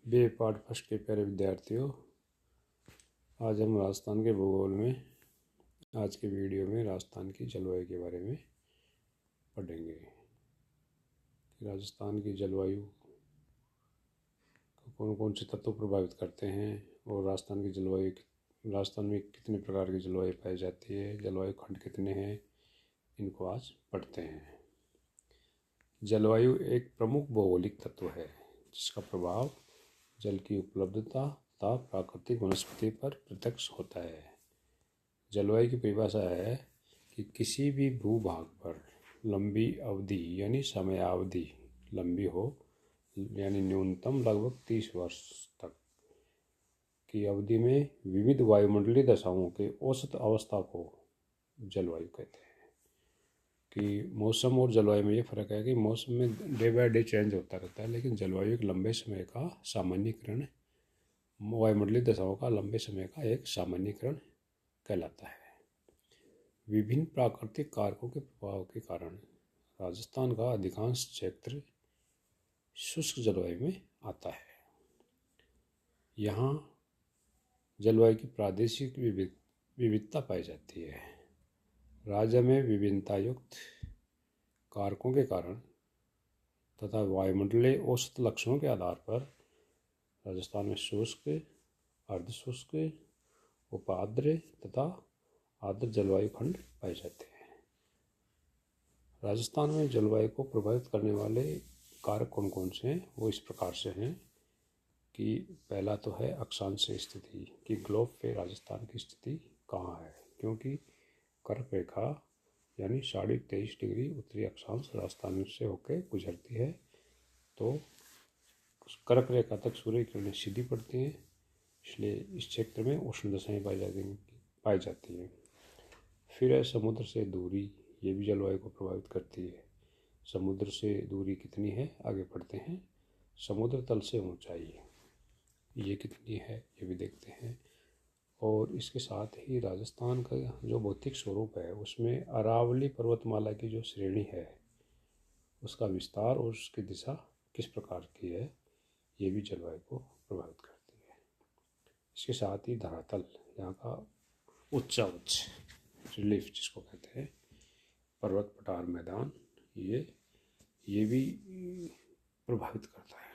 B part first के प्यारे विद्यार्थियों, आज हम राजस्थान के भूगोल में आज के वीडियो में राजस्थान की जलवायु के बारे में पढ़ेंगे कि राजस्थान की जलवायु को कौन कौन से तत्व प्रभावित करते हैं और राजस्थान में कितने प्रकार की जलवायु पाई जाती है, जलवायु खंड कितने हैं, इनको आज पढ़ते हैं। जलवायु एक प्रमुख भौगोलिक तत्व है जिसका प्रभाव जल की उपलब्धता तथा प्राकृतिक वनस्पति पर प्रत्यक्ष होता है। जलवायु की परिभाषा है कि किसी भी भूभाग पर लंबी अवधि यानी समयावधि लंबी हो, यानी न्यूनतम लगभग 30 वर्ष तक की अवधि में विविध वायुमंडलीय दशाओं के औसत अवस्था को जलवायु कहते हैं। कि मौसम और जलवायु में ये फ़र्क है कि मौसम में डे बाय डे चेंज होता रहता है, लेकिन जलवायु एक लंबे समय का सामान्यीकरण, वायुमंडलीय दशाओं का लंबे समय का एक सामान्यीकरण कहलाता है। विभिन्न प्राकृतिक कारकों के प्रभाव के कारण राजस्थान का अधिकांश क्षेत्र शुष्क जलवायु में आता है। यहाँ जलवायु की प्रादेशिक विविधता पाई जाती है। राज्य में विभिन्नता युक्त कारकों के कारण तथा वायुमंडलीय औसत लक्षणों के आधार पर राजस्थान में शुष्क, अर्धशुष्क, उपाद्र तथा आर्द्र जलवायु खंड पाए जाते हैं। राजस्थान में जलवायु को प्रभावित करने वाले कारक कौन कौन से हैं, वो इस प्रकार से हैं कि पहला तो है अक्षांशीय स्थिति, कि ग्लोब पे राजस्थान की स्थिति कहाँ है, क्योंकि कर्क रेखा यानी 23.5 डिग्री उत्तरी अक्षांश राजस्थान से होकर गुजरती है, तो कर्क रेखा तक सूर्य की किरणें सीधी पड़ती हैं, इसलिए इस क्षेत्र में उष्ण दशाएं पाई जाती हैं। फिर है समुद्र से दूरी, ये भी जलवायु को प्रभावित करती है। समुद्र से दूरी कितनी है, आगे पढ़ते हैं। समुद्र तल से ऊंचाई ये कितनी है, ये भी देखते हैं। और इसके साथ ही राजस्थान का जो भौतिक स्वरूप है उसमें अरावली पर्वतमाला की जो श्रेणी है उसका विस्तार और उसकी दिशा किस प्रकार की है, ये भी जलवायु को प्रभावित करती है। इसके साथ ही धरातल, यहाँ का उच्च रिलीफ जिसको कहते हैं, पर्वत पठार मैदान, ये भी प्रभावित करता है।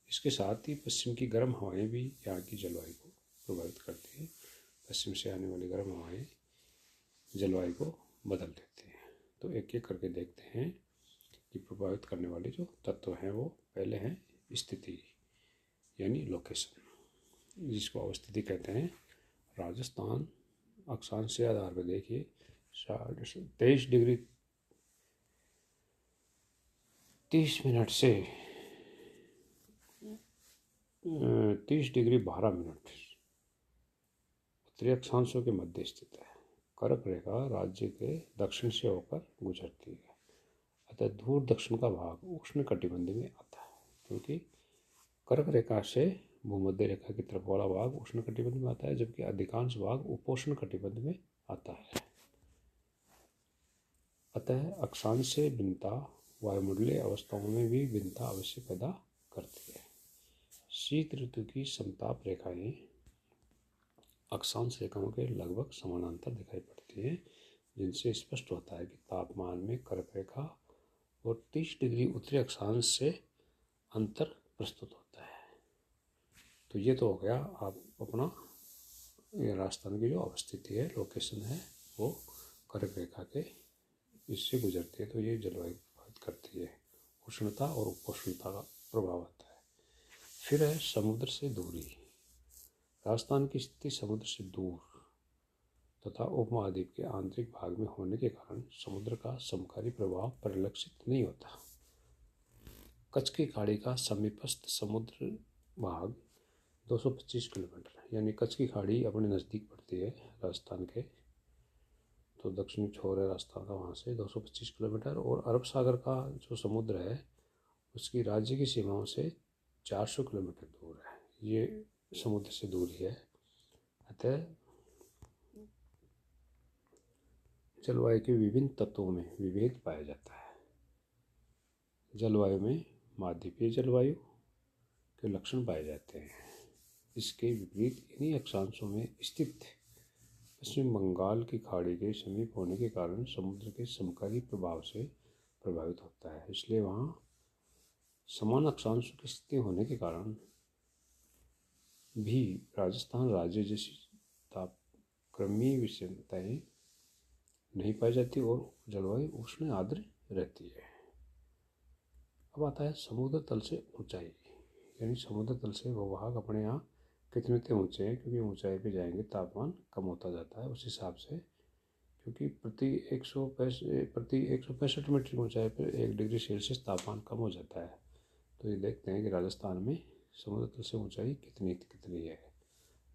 इसके साथ ही पश्चिम की गर्म हवाएं भी यहाँ की जलवायु को प्रभावित करती है। पश्चिम से आने वाली गर्म हवाएं जलवायु को बदल देती हैं। तो एक एक करके देखते हैं कि प्रभावित करने वाले जो तत्व हैं वो पहले हैं स्थिति यानी लोकेशन, जिसको अवस्थिति कहते हैं। राजस्थान अक्षांश से आधार पर देखिए 23 डिग्री 30 मिनट से 30 डिग्री 12 मिनट उत्तरी अक्षांशों के मध्य स्थित है। कर्क रेखा राज्य के दक्षिण से होकर गुजरती है, अतः दूर दक्षिण का भाग उष्ण कटिबंध में आता है, क्योंकि कर्क रेखा से भूमध्य रेखा की तरफ वाला भाग उष्ण कटिबंध में आता है, जबकि अधिकांश भाग उपोष्ण कटिबंध में आता है। अतः अक्षांश से भिन्नता वायुमंडलीय अवस्थाओं में भी भिन्नता अवश्य पैदा करती है। शीत ऋतु की समताप रेखाएं अक्षांश रेखाओं के लगभग समानांतर दिखाई पड़ती हैं, जिनसे स्पष्ट होता है कि तापमान में कर्क रेखा और 30 डिग्री उत्तरी अक्षांश से अंतर प्रस्तुत होता है। तो ये तो हो गया आप अपना राजस्थान की जो अवस्थिति है, लोकेशन है, वो कर्क रेखा के इससे गुजरती है, तो ये जलवायु प्रभावित करती है। उष्णता और उपोष्णता का प्रभाव आता है। फिर है समुद्र से दूरी। राजस्थान की स्थिति समुद्र से दूर तथा उपमहाद्वीप के आंतरिक भाग में होने के कारण समुद्र का समकारी प्रभाव परिलक्षित नहीं होता। कच्छ की खाड़ी का समीपस्थ समुद्र भाग 225 किलोमीटर, यानी कच्छ की खाड़ी अपने नज़दीक पड़ती है राजस्थान के, तो दक्षिणी छोर है राजस्थान का, वहाँ से 225 किलोमीटर। और अरब सागर का जो समुद्र है उसकी राज्य की सीमाओं से 400 किलोमीटर दूर है, ये समुद्र से दूरी है। अतः जलवायु के विभिन्न तत्वों में विभेद पाया जाता है। जलवायु में महाद्वीपीय जलवायु के लक्षण पाए जाते हैं। इसके विपरीत इन्हीं अक्षांशों में स्थित पश्चिम बंगाल की खाड़ी के समीप होने के कारण समुद्र के समकाली प्रभाव से प्रभावित होता है। इसलिए वहाँ समान अक्षांशों की स्थिति होने के कारण भी राजस्थान राज्य जैसी तापक्रमीय विषमताएं नहीं पाई जाती और जलवायु उष्ण आर्द्र रहती है। अब आता है समुद्र तल से ऊंचाई, यानी समुद्र तल से भूभाग अपने यहाँ कितने ऊंचे हैं, क्योंकि ऊंचाई पे जाएंगे तापमान कम होता जाता है उस हिसाब से, क्योंकि प्रति 165 मीटर की ऊंचाई पर 1 डिग्री सेल्सियस तापमान कम हो जाता है। तो ये देखते हैं कि राजस्थान में समुद्र तल से ऊंचाई कितनी है।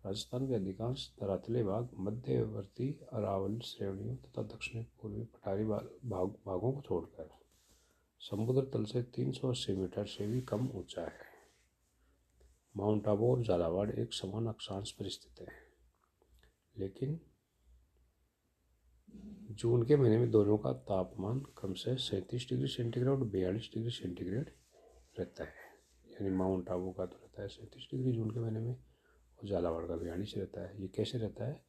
राजस्थान के अधिकांश धरातले भाग मध्यवर्ती अरावली श्रेणियों तथा दक्षिण पूर्वी पठारी भागों को छोड़कर समुद्र तल से 380 मीटर से भी कम ऊंचा है। माउंट आबू और झालावाड़ एक समान अक्षांश पर स्थित है, लेकिन जून के महीने में दोनों का तापमान क्रमशः 37 डिग्री सेंटीग्रेड और 42 डिग्री सेंटीग्रेड रहता है। यानी माउंट आबू का तो रहता है 37 डिग्री जून के महीने में और झालावाड़ का 42 रहता है। ये कैसे रहता है?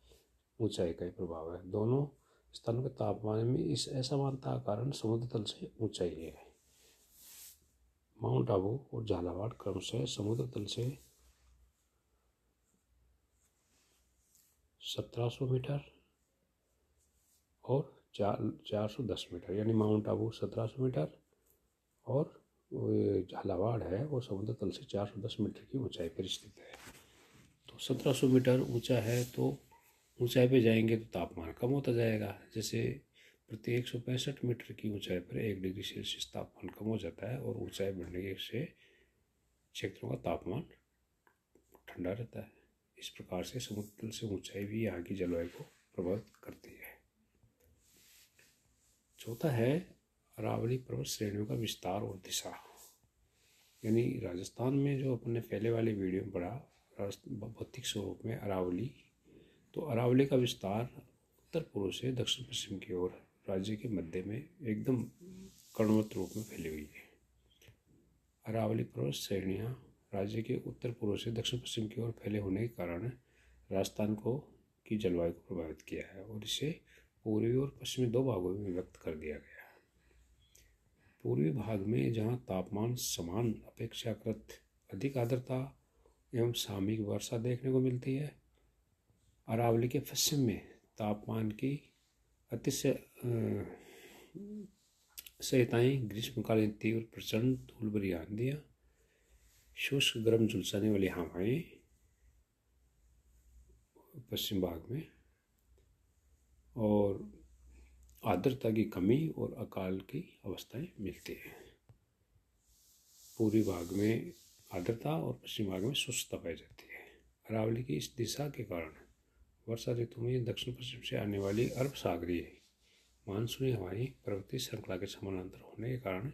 ऊंचाई का ही प्रभाव है। दोनों स्थानों के तापमान में इस असमानता का कारण समुद्र तल से ऊंचाई है। माउंट आबू और झालावाड़ क्रमशः समुद्र तल से 1700 मीटर और 410 मीटर, यानी माउंट आबू 1700 मीटर और झालावाड़ है वो समुद्र तल से 410 मीटर की ऊंचाई पर स्थित है। तो 1700 मीटर ऊंचा है तो ऊंचाई पे जाएंगे तो तापमान कम होता जाएगा। जैसे प्रति 165 मीटर की ऊंचाई पर 1 डिग्री सेल्सियस तापमान कम हो जाता है और ऊंचाई बढ़ने से क्षेत्रों का तापमान ठंडा रहता है। इस प्रकार से समुद्र तल से ऊंचाई भी यहाँ की जलवायु को प्रभावित करती है। चौथा है अरावली पर्वत श्रेणियों का विस्तार और दिशा। यानी राजस्थान में जो अपने पहले वाले वीडियो में पढ़ा भौतिक स्वरूप में अरावली, तो अरावली का विस्तार उत्तर पूर्व से दक्षिण पश्चिम की ओर राज्य के मध्य में एकदम कणवत रूप में फैली हुई है। अरावली पर्वत श्रेणियाँ राज्य के उत्तर पूर्व से दक्षिण पश्चिम की ओर फैले होने के कारण राजस्थान की जलवायु को प्रभावित किया है और इसे पूर्वी और पश्चिमी दो भागों में व्यक्त कर दिया गया। पूर्वी भाग में जहाँ तापमान समान अपेक्षाकृत अधिक आर्द्रता एवं सामयिक वर्षा देखने को मिलती है, अरावली के पश्चिम में तापमान की अतिशयताएँ, ग्रीष्मकालीन तीव्र प्रचंड धूलभरी आंधियाँ, शुष्क गर्म झुलसाने वाली हवाएं पश्चिम भाग में, और आर्द्रता की कमी और अकाल की अवस्थाएं मिलती हैं। पूर्वी भाग में आर्द्रता और पश्चिम भाग में शुष्कता पाई जाती है। अरावली की इस दिशा के कारण वर्षा ऋतु में दक्षिण पश्चिम से आने वाली अरब सागरीय मानसूनी हवाएं पर्वतीय श्रृंखला के समानांतर होने के कारण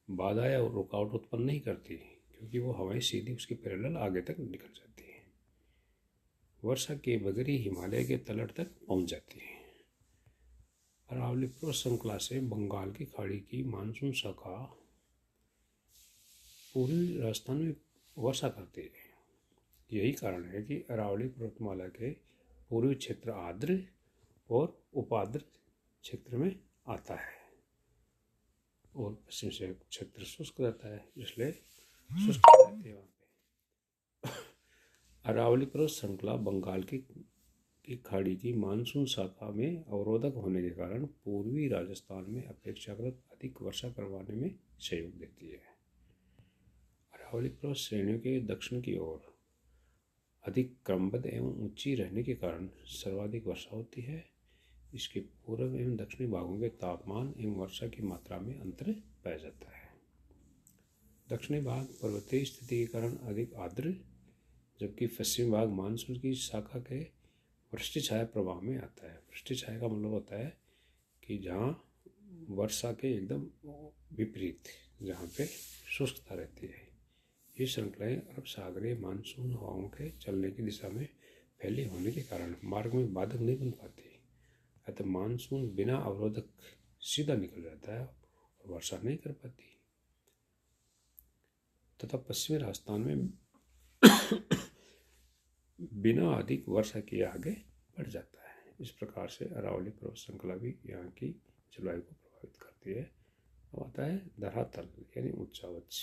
बाधा या रुकावट उत्पन्न नहीं करती, क्योंकि वो हवाएं सीधी उसके पैरेलल आगे तक निकल जाती हैं। वर्षा के बगैर ही हिमालय के तलहट तक पहुंच जाती है। अरावली पर्वत श्रृंखला से बंगाल की खाड़ी की मानसून शाखा पूर्वी राजस्थान में वर्षा करती है। यही कारण है कि अरावली पर्वतमाला के पूर्वी क्षेत्र आर्द्र और उपार्द्र क्षेत्र में आता है और पश्चिम से क्षेत्र शुष्क रहता है, इसलिए शुष्क रहती है वहाँ पे। अरावली पर्वत श्रृंखला बंगाल की खाड़ी की मानसून शाखा में अवरोधक होने के कारण पूर्वी राजस्थान में अपेक्षाकृत अधिक वर्षा करवाने में सहयोग देती है। अरावली पर्वत श्रेणियों के दक्षिण की ओर अधिक क्रमबद्ध एवं ऊंची रहने के कारण सर्वाधिक वर्षा होती है। इसके पूर्व एवं दक्षिणी भागों के तापमान एवं वर्षा की मात्रा में अंतर पाया जाता है। दक्षिणी भाग पर्वतीय स्थिति के कारण अधिक आर्द्र, जबकि पश्चिमी भाग मानसून की शाखा के वृष्टि छाया प्रभाव में आता है। वृष्टि छाया का मतलब होता है कि जहाँ वर्षा के एकदम विपरीत, जहाँ पे शुष्कता रहती है। ये श्रृंखलाएँ अरब सागरीय मानसून हवाओं के चलने की दिशा में फैली होने के कारण मार्ग में बाधक नहीं बन पाती, अतः मानसून बिना अवरोधक सीधा निकल जाता है और वर्षा नहीं कर पाती। तथा पश्चिमी राजस्थान में बिना अधिक वर्षा किए आगे बढ़ जाता है। इस प्रकार से अरावली पर्वत श्रृंखला भी यहाँ की जलवायु को प्रभावित करती है। अब आता है धरातल यानी उच्चावच।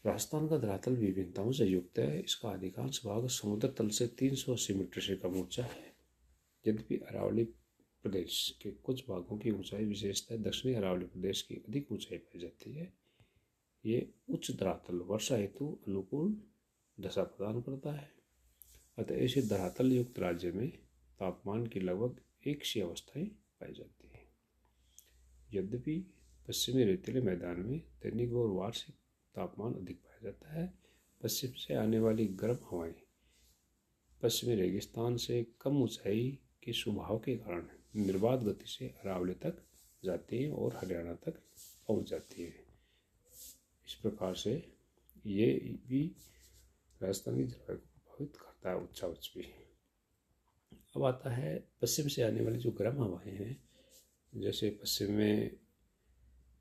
राजस्थान का धरातल विभिन्नताओं से युक्त है। इसका अधिकांश भाग समुद्र तल से 380 मीटर से कम ऊंचा है। यद्यपि अरावली प्रदेश के कुछ भागों की ऊंचाई विशेषतः दक्षिणी अरावली प्रदेश की अधिक ऊंचाई पाई जाती है। ये उच्च धरातल वर्षा हेतु अनुकूल दशा प्रदान करता है। अतः ऐसे धरातल युक्त राज्य में तापमान की लगभग एक सी अवस्थाएं पाई जाती है। यद्यपि पश्चिमी रेतीले मैदान में दैनिक और वार्षिक तापमान अधिक पाया जाता है। पश्चिम से आने वाली गर्म हवाएं पश्चिमी रेगिस्तान से कम ऊंचाई के स्वभाव के कारण निर्बाध गति से अरावली तक जाती हैं और हरियाणा तक पहुंच जाती हैं। इस प्रकार से ये भी राजस्थान की जलवायु को प्रभावित करता है, उच्चावच भी। अब आता है पश्चिम से आने वाली जो गर्म हवाएं हैं, जैसे पश्चिम में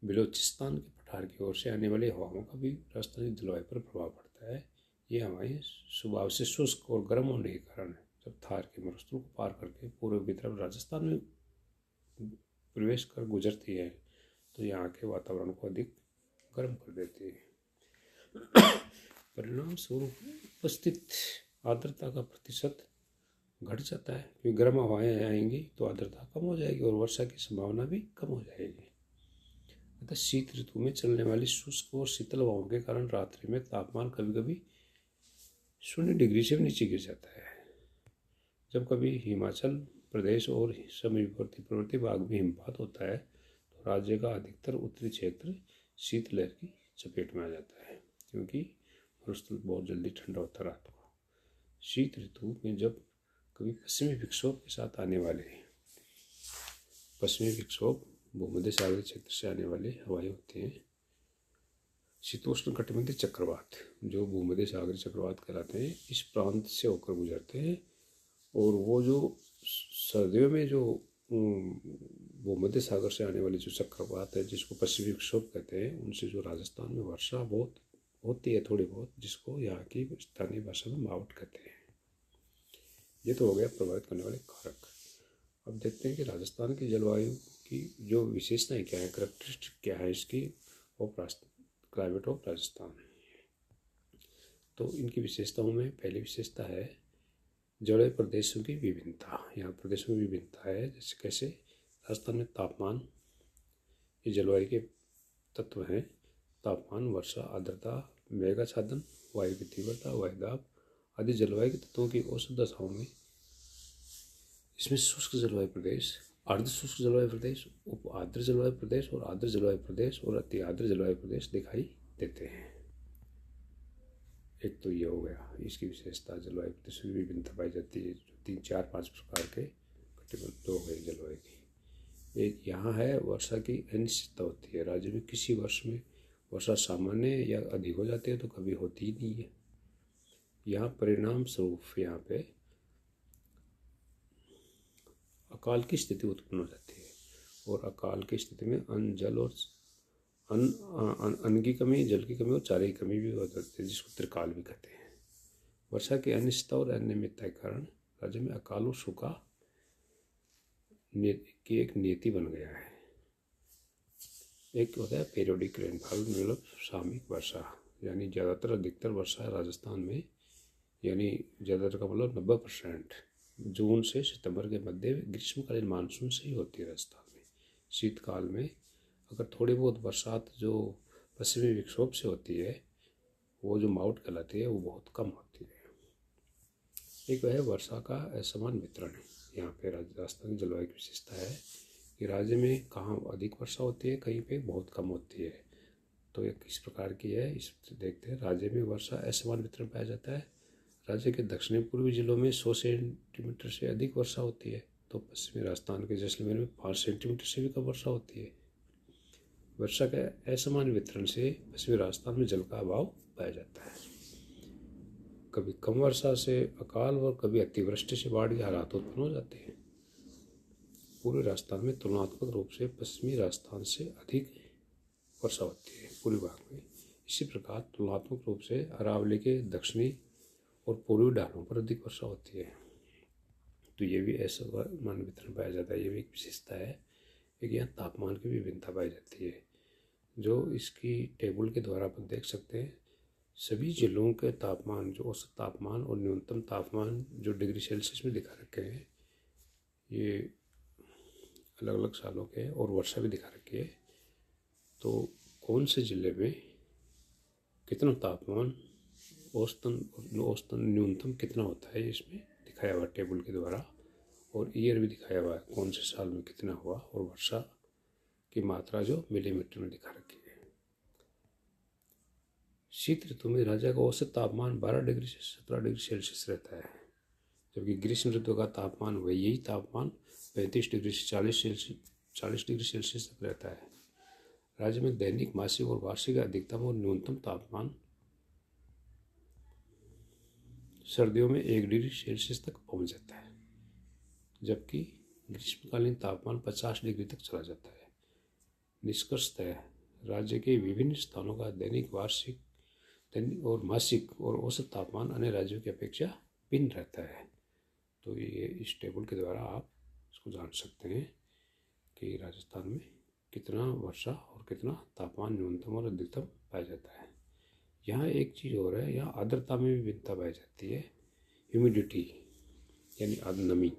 बलूचिस्तान के पठार की ओर से आने वाली हवाओं का भी राजस्थान की जलवायु पर प्रभाव पड़ता है। ये हवाएं स्वभाव से शुष्क और गर्म होने के कारण जब थार के मरुस्थल को पार करके पूर्व की तरफ राजस्थान में प्रवेश कर गुजरती है तो यहाँ के वातावरण को अधिक गर्म कर देती है। परिणाम स्वरूप उपस्थित आर्द्रता का प्रतिशत घट जाता है, क्योंकि गर्म हवाएं आएंगी तो आर्द्रता कम हो जाएगी और वर्षा की संभावना भी कम हो जाएगी। अतः शीत ऋतु में चलने वाली शुष्क और शीतल हवाओं के कारण रात्रि में तापमान कभी कभी 0 डिग्री से नीचे गिर जाता है। जब कभी हिमाचल प्रदेश और समीपवर्ती पर्वतीय भाग में हिमपात होता है तो राज्य का अधिकतर उत्तरी क्षेत्र शीतलहर की चपेट में आ जाता है, क्योंकि मरुस्थल बहुत जल्दी ठंडा होता है रात को। शीत ऋतु में जब कभी पश्चिमी विक्षोभ के साथ आने वाले पश्चिमी विक्षोभ भूमध्य सागरीय क्षेत्र से आने वाली हवाएं होती हैं। शीतोष्ण कटिबंधीय चक्रवात जो भूमध्य सागरीय चक्रवात कहलाते हैं, इस प्रांत से होकर गुजरते हैं और वो जो सर्दियों में जो भूमध्य सागर से आने वाली जो चक्रवात है जिसको पश्चिमी विक्षोभ कहते हैं, उनसे जो राजस्थान में वर्षा बहुत होती है, थोड़ी बहुत, जिसको यहाँ की स्थानीय भाषा में मावट कहते हैं। ये तो हो गया प्रभावित करने वाले कारक। अब देखते हैं कि राजस्थान की जलवायु की जो विशेषताएं क्या है, कैरेक्टरिस्टिक क्या है इसकी क्लाइमेट ऑफ राजस्थान। तो इनकी विशेषताओं में पहली विशेषता है जलवायु प्रदेशों की विभिन्नता। यहाँ प्रदेशों में विभिन्नता है, जैसे कैसे राजस्थान में तापमान, ये जलवायु के तत्व हैं। तापमान, वर्षा, आर्द्रता, मेघाच्छादन, वायु की तीव्रता, वायुदाब आदि जलवायु के तत्वों की औसत दशाओं में इसमें शुष्क जलवायु प्रदेश, अर्ध शुष्क जलवायु प्रदेश, उप आर्द्र जलवायु प्रदेश और आर्द्र जलवायु प्रदेश और अति आर्द्र जलवायु प्रदेश दिखाई देते हैं। एक तो ये हो गया इसकी विशेषता, जलवायु प्रदेश में विभिन्नता पाई जाती है, जो 3, 4, 5 प्रकार के कटिबंध हो गए जलवायु की। एक यहाँ है वर्षा की अनिश्चितता होती है। राज्य में किसी वर्ष में वर्षा सामान्य या अधिक हो जाती है तो कभी होती ही नहीं है। यहाँ परिणाम स्वरूप यहाँ पे अकाल की स्थिति उत्पन्न हो जाती है और अकाल की स्थिति में अन्न, जल और अन्न की कमी, जल की कमी और चारे की कमी भी हो जाती है, जिसको त्रिकाल भी कहते हैं। वर्षा की अनिश्चितता और अनियमितता के कारण राज्य में अकाल और सूखा की एक नियति बन गया है। एक होता है पीरियोडिक रेनफॉल, मतलब सामयिक वर्षा, यानी ज़्यादातर अधिकतर वर्षा राजस्थान में, यानी ज़्यादातर का मतलब 90% जून से सितंबर के मध्य ग्रीष्मकालीन मानसून से ही होती है राजस्थान में। शीतकाल में अगर थोड़ी बहुत बरसात जो पश्चिमी विक्षोभ से होती है, वो जो माउट कहलाती है, वो बहुत कम होती है। एक वह है वर्षा का असमान वितरण है। यहाँ पे राजस्थान की जलवायु की विशेषता है कि राज्य में कहाँ अधिक वर्षा होती है, कहीं पे बहुत कम होती है। तो ये किस प्रकार की है इस देखते हैं। राज्य में वर्षा असमान वितरण पाया जाता है। राज्य के दक्षिणी पूर्वी जिलों में 100 सेंटीमीटर से अधिक वर्षा होती है, तो पश्चिमी राजस्थान के जैसलमेर में 5 सेंटीमीटर से भी कम वर्षा होती है। वर्षा के असमान वितरण से पश्चिमी राजस्थान में जल का अभाव पाया जाता है। कभी कम वर्षा से अकाल और कभी अतिवृष्टि से बाढ़ के हालात उत्पन्न हो जाते हैं। पूर्वी राजस्थान में तुलनात्मक रूप से पश्चिमी राजस्थान से अधिक वर्षा होती है पूर्वी भाग में। इसी प्रकार तुलनात्मक रूप से अरावली के दक्षिणी और पूर्वी ढालों पर अधिक वर्षा होती है। तो ये भी ऐसा मान वितरण पाया जाता है। ये भी एक विशेषता है कि यहाँ तापमान की भी भिन्नता पाई जाती है, जो इसकी टेबल के द्वारा अपन देख सकते हैं। सभी जिलों के तापमान, जो औसत तापमान और न्यूनतम तापमान जो डिग्री सेल्सियस में दिखा रखे हैं, ये अलग अलग सालों के, और वर्षा भी दिखा रखी है। तो कौन से ज़िले में कितना तापमान औसतन न्यूनतम कितना होता है, इसमें दिखाया हुआ टेबल के द्वारा, और ईयर भी दिखाया हुआ है कौन से साल में कितना हुआ, और वर्षा की मात्रा जो मिलीमीटर में दिखा रखी है। शीत ऋतु में राज्य का औसत तापमान 12 डिग्री से 17 डिग्री सेल्सियस रहता है, जबकि ग्रीष्म ऋतु का तापमान यही तापमान 35 डिग्री से 40 डिग्री सेल्सियस तक रहता है। राज्य में दैनिक, मासिक और वार्षिक अधिकतम और न्यूनतम तापमान सर्दियों में 1 डिग्री सेल्सियस तक पहुंच जाता है, जबकि ग्रीष्मकालीन तापमान 50 डिग्री तक चला जाता है। निष्कर्षतः राज्य के विभिन्न स्थानों का दैनिक और मासिक और औसत तापमान अन्य राज्यों की अपेक्षा भिन्न रहता है। तो ये इस टेबल के द्वारा आप इसको जान सकते हैं कि राजस्थान में कितना वर्षा और कितना तापमान न्यूनतम और अधिकतम पाया जाता है। यहाँ एक चीज़ और है, यहाँ आर्द्रता में भी भिन्नता पाई जाती है। ह्यूमिडिटी यानी नमी।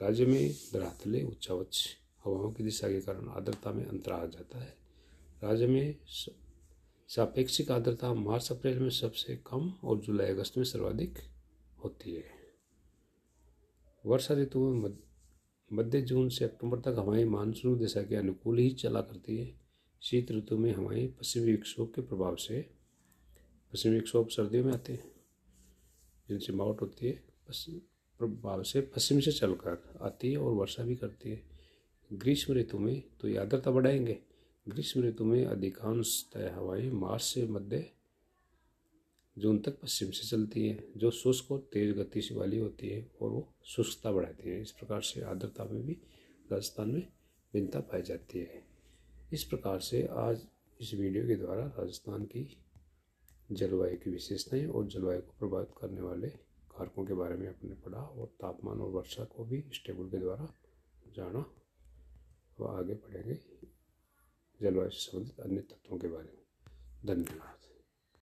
राज्य में धरातले उच्चावच हवाओं की दिशा के कारण आर्द्रता में अंतर आ जाता है। राज्य में सापेक्षिक आर्द्रता मार्च अप्रैल में सबसे कम और जुलाई अगस्त में सर्वाधिक होती है। वर्षा ऋतु में मध्य जून से अक्टूबर तक हवाएं मानसून दिशा के अनुकूल ही चला करती है। शीत ऋतु में हवाएं पश्चिमी विक्षोभ के प्रभाव से, पश्चिमी विक्षोभ सर्दियों में आते हैं जिनसे मावट होती है, प्रभाव से पश्चिम से चलकर आती है और वर्षा भी करती है। ग्रीष्म ऋतु में तो ये आर्द्रता बढ़ाएंगे। ग्रीष्म ऋतु में अधिकांशतः हवाएं मार्च से मध्य जून तक पश्चिम से चलती है, जो शुष्क और तेज गति से वाली होती है और वो शुष्कता बढ़ाती है। इस प्रकार से आर्द्रता में भी राजस्थान में भिन्नता पाई जाती है। इस प्रकार से आज इस वीडियो के द्वारा राजस्थान की जलवायु की विशेषताएं और जलवायु को प्रभावित करने वाले कारकों के बारे में आपने पढ़ा, और तापमान और वर्षा को भी इस टेबल के द्वारा जाना। अब आगे पढ़ेंगे जलवायु से संबंधित अन्य तत्वों के बारे में। धन्यवाद।